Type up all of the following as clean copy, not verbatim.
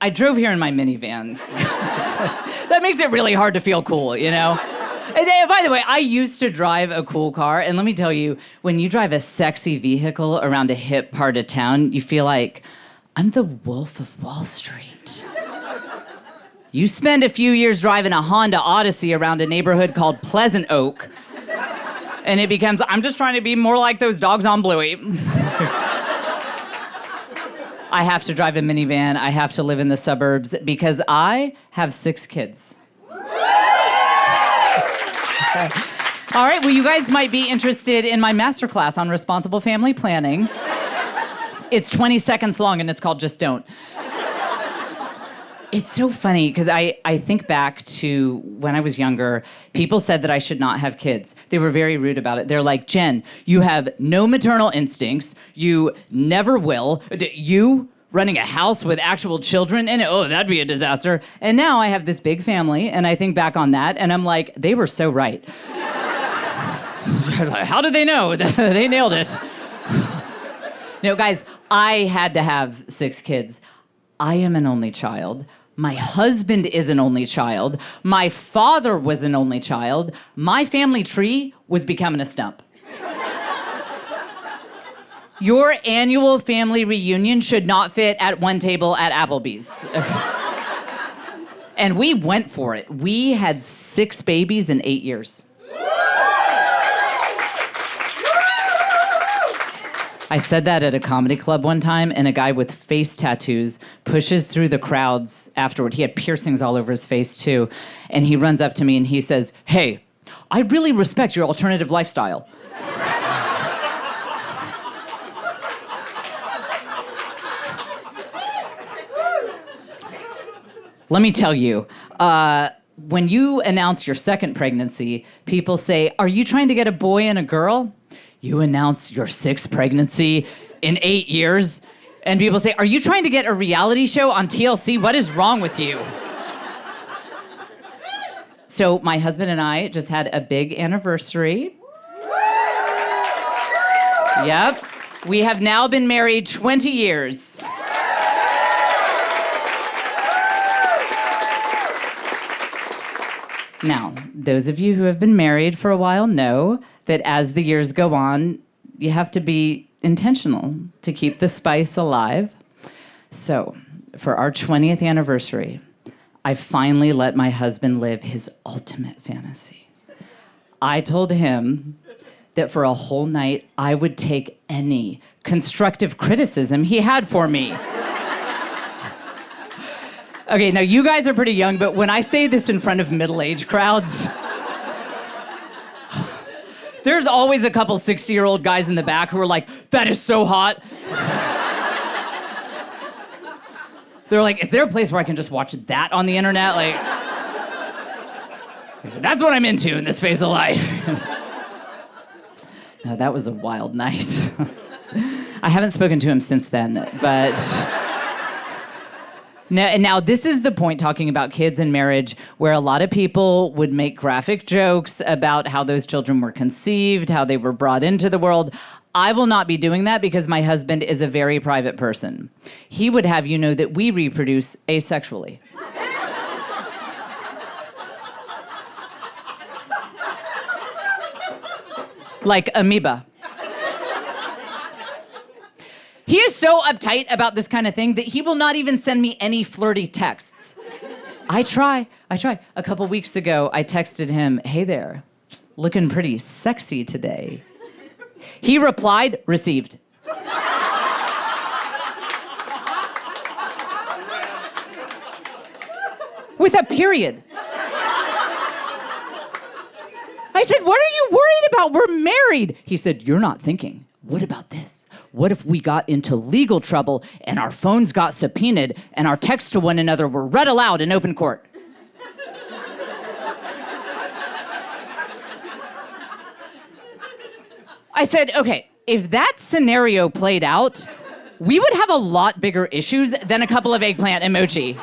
I drove here in my minivan. That makes it really hard to feel cool, you know? And by the way, I used to drive a cool car, and let me tell you, when you drive a sexy vehicle around a hip part of town, you feel like, I'm the Wolf of Wall Street. You spend a few years driving a Honda Odyssey around a neighborhood called Pleasant Oak, and it becomes, I'm just trying to be more like those dogs on Bluey. I have to drive a minivan. I have to live in the suburbs because I have 6 kids. All right, well, you guys might be interested in my masterclass on responsible family planning. It's 20 seconds long, and it's called Just Don't. It's so funny, because I think back to when I was younger, people said that I should not have kids. They were very rude about it. They're like, Jen, you have no maternal instincts. You never will. You running a house with actual children in it, oh, that'd be a disaster. And now I have this big family, and I think back on that, and I'm like, they were so right. How did they know? They nailed it. No, guys, I had to have 6 kids. I am an only child. My husband is an only child. My father was an only child. My family tree was becoming a stump. Your annual family reunion should not fit at one table at Applebee's. And we went for it. We had 6 babies in 8 years. I said that at a comedy club one time, and a guy with face tattoos pushes through the crowds afterward. He had piercings all over his face, too. And he runs up to me and he says, hey, I really respect your alternative lifestyle. Let me tell you, when you announce your second pregnancy, people say, are you trying to get a boy and a girl? You announce your 6th pregnancy in 8 years, and people say, are you trying to get a reality show on TLC? What is wrong with you? So my husband and I just had a big anniversary. Yep. We have now been married 20 years. Now, those of you who have been married for a while know that as the years go on, you have to be intentional to keep the spice alive. So, for our 20th anniversary, I finally let my husband live his ultimate fantasy. I told him that for a whole night, I would take any constructive criticism he had for me. Okay, now you guys are pretty young, but when I say this in front of middle-aged crowds, there's always a couple 60-year-old guys in the back who are like, that is so hot. They're like, is there a place where I can just watch that on the internet? Like, that's what I'm into in this phase of life. No, that was a wild night. I haven't spoken to him since then, but... Now, this is the point, talking about kids and marriage, where a lot of people would make graphic jokes about how those children were conceived, how they were brought into the world. I will not be doing that because my husband is a very private person. He would have you know that we reproduce asexually. Like amoeba. He is so uptight about this kind of thing that he will not even send me any flirty texts. I try. A couple weeks ago, I texted him, hey there, looking pretty sexy today. He replied, received. With a period. I said, what are you worried about? We're married. He said, you're not thinking. What about this? What if we got into legal trouble and our phones got subpoenaed and our texts to one another were read aloud in open court? I said, okay, if that scenario played out, we would have a lot bigger issues than a couple of eggplant emoji.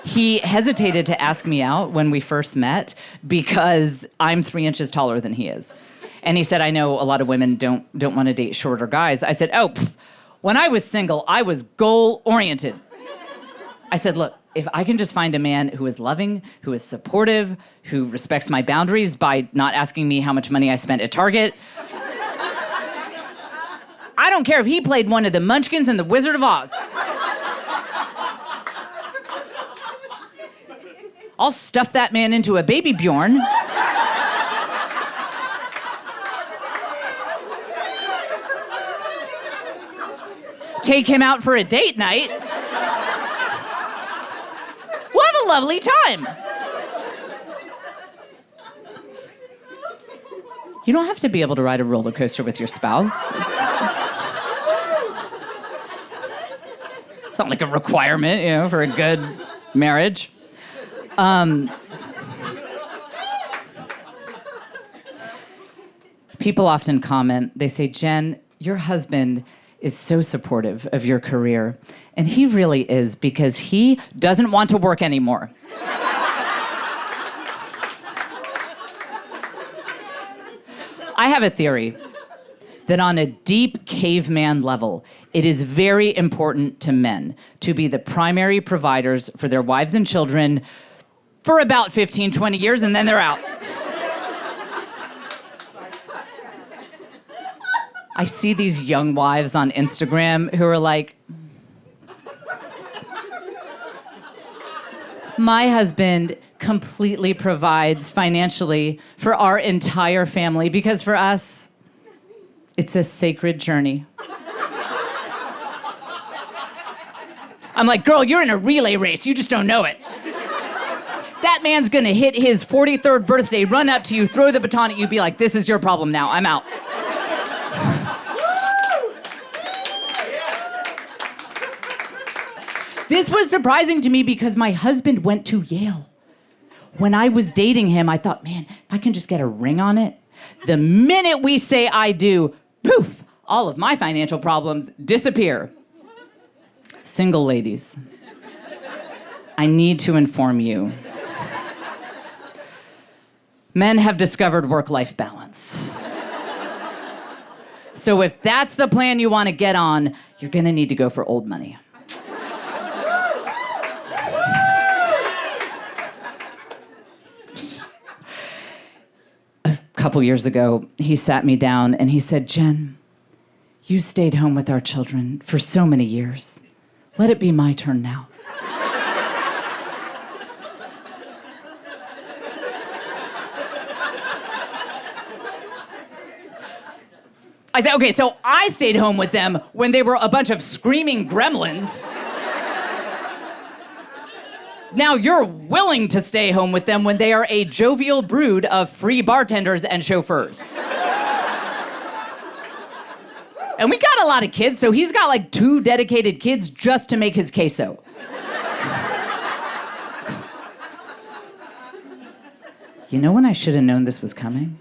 He hesitated to ask me out when we first met because I'm 3 inches taller than he is. And he said, I know a lot of women don't want to date shorter guys. I said, When I was single, I was goal-oriented. I said, look, if I can just find a man who is loving, who is supportive, who respects my boundaries by not asking me how much money I spent at Target, I don't care if he played one of the Munchkins in The Wizard of Oz. I'll stuff that man into a baby Bjorn. Take him out for a date night. We'll have a lovely time. You don't have to be able to ride a roller coaster with your spouse. It's not like a requirement, for a good marriage. People often comment, they say, Jen, your husband is so supportive of your career. And he really is, because he doesn't want to work anymore. I have a theory that on a deep caveman level, it is very important to men to be the primary providers for their wives and children for about 15, 20 years, and then they're out. I see these young wives on Instagram who are like, my husband completely provides financially for our entire family because for us, it's a sacred journey. I'm like, girl, you're in a relay race. You just don't know it. That man's gonna hit his 43rd birthday, run up to you, throw the baton at you, be like, this is your problem now, I'm out. This was surprising to me because my husband went to Yale. When I was dating him, I thought, man, if I can just get a ring on it, the minute we say I do, poof, all of my financial problems disappear. Single ladies, I need to inform you. Men have discovered work-life balance. So if that's the plan you want to get on, you're gonna need to go for old money. A couple years ago, he sat me down and he said, Jen, you stayed home with our children for so many years. Let it be my turn now. I said, okay, so I stayed home with them when they were a bunch of screaming gremlins. Now you're willing to stay home with them when they are a jovial brood of free bartenders and chauffeurs. And we got a lot of kids, so he's got like 2 dedicated kids just to make his queso. You know when I should have known this was coming?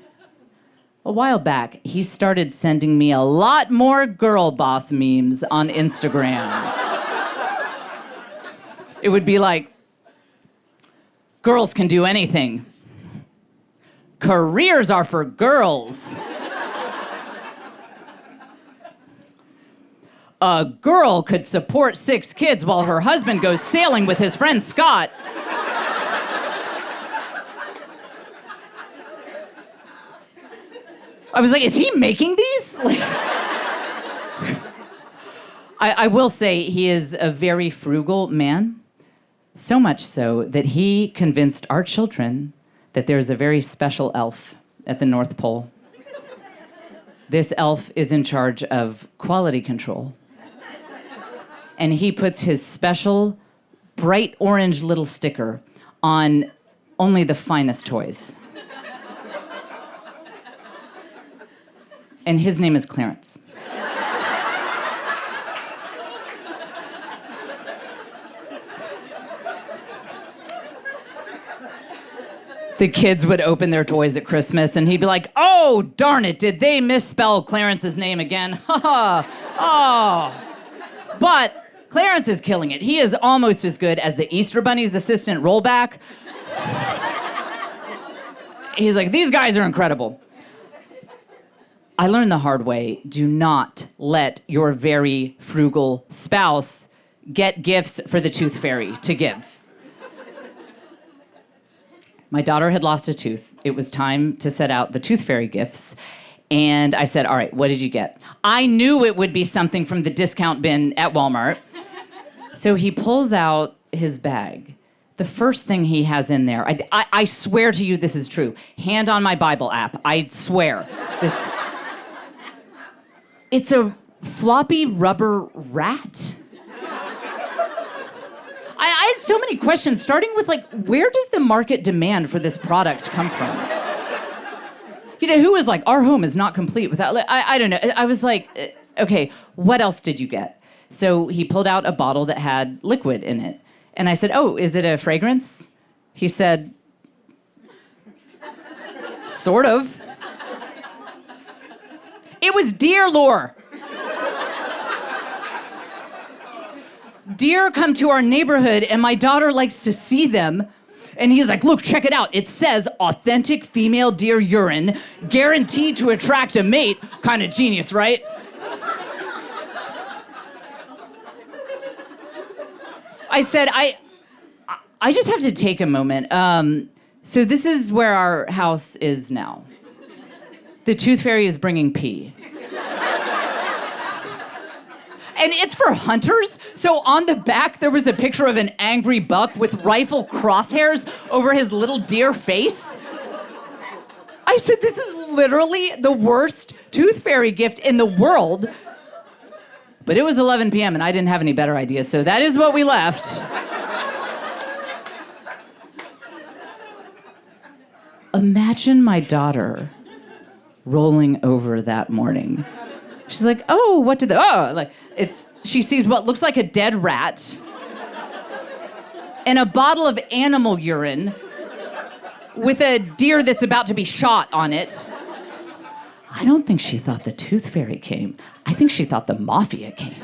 A while back, he started sending me a lot more girl boss memes on Instagram. It would be like, girls can do anything. Careers are for girls. A girl could support 6 kids while her husband goes sailing with his friend Scott. I was like, is he making these? I will say he is a very frugal man. So much so that he convinced our children that there's a very special elf at the North Pole. This elf is in charge of quality control. And he puts his special bright orange little sticker on only the finest toys. And his name is Clarence. The kids would open their toys at Christmas and he'd be like, oh, darn it, did they misspell Clarence's name again? Ha ha. Oh. But Clarence is killing it. He is almost as good as the Easter Bunny's assistant rollback. He's like, these guys are incredible. I learned the hard way. Do not let your very frugal spouse get gifts for the tooth fairy to give. My daughter had lost a tooth. It was time to set out the tooth fairy gifts. And I said, all right, what did you get? I knew it would be something from the discount bin at Walmart. So he pulls out his bag. The first thing he has in there, I swear to you this is true. Hand on my Bible app. I swear. It's a floppy rubber rat. I had so many questions, starting with, like, where does the market demand for this product come from? You know, who was like, our home is not complete without, I don't know. I was like, okay, what else did you get? So he pulled out a bottle that had liquid in it. And I said, oh, is it a fragrance? He said, sort of. It was deer lure. Deer come to our neighborhood, and my daughter likes to see them. And he's like, look, check it out. It says authentic female deer urine, guaranteed to attract a mate. Kind of genius, right? I said, I just have to take a moment. So this is where our house is now. The tooth fairy is bringing pee. And it's for hunters. So on the back, there was a picture of an angry buck with rifle crosshairs over his little deer face. I said, this is literally the worst tooth fairy gift in the world. But it was 11 p.m. and I didn't have any better ideas, so that is what we left. Imagine my daughter rolling over that morning. She's like, oh, what did she sees what looks like a dead rat and a bottle of animal urine with a deer that's about to be shot on it. I don't think she thought the tooth fairy came. I think she thought the mafia came.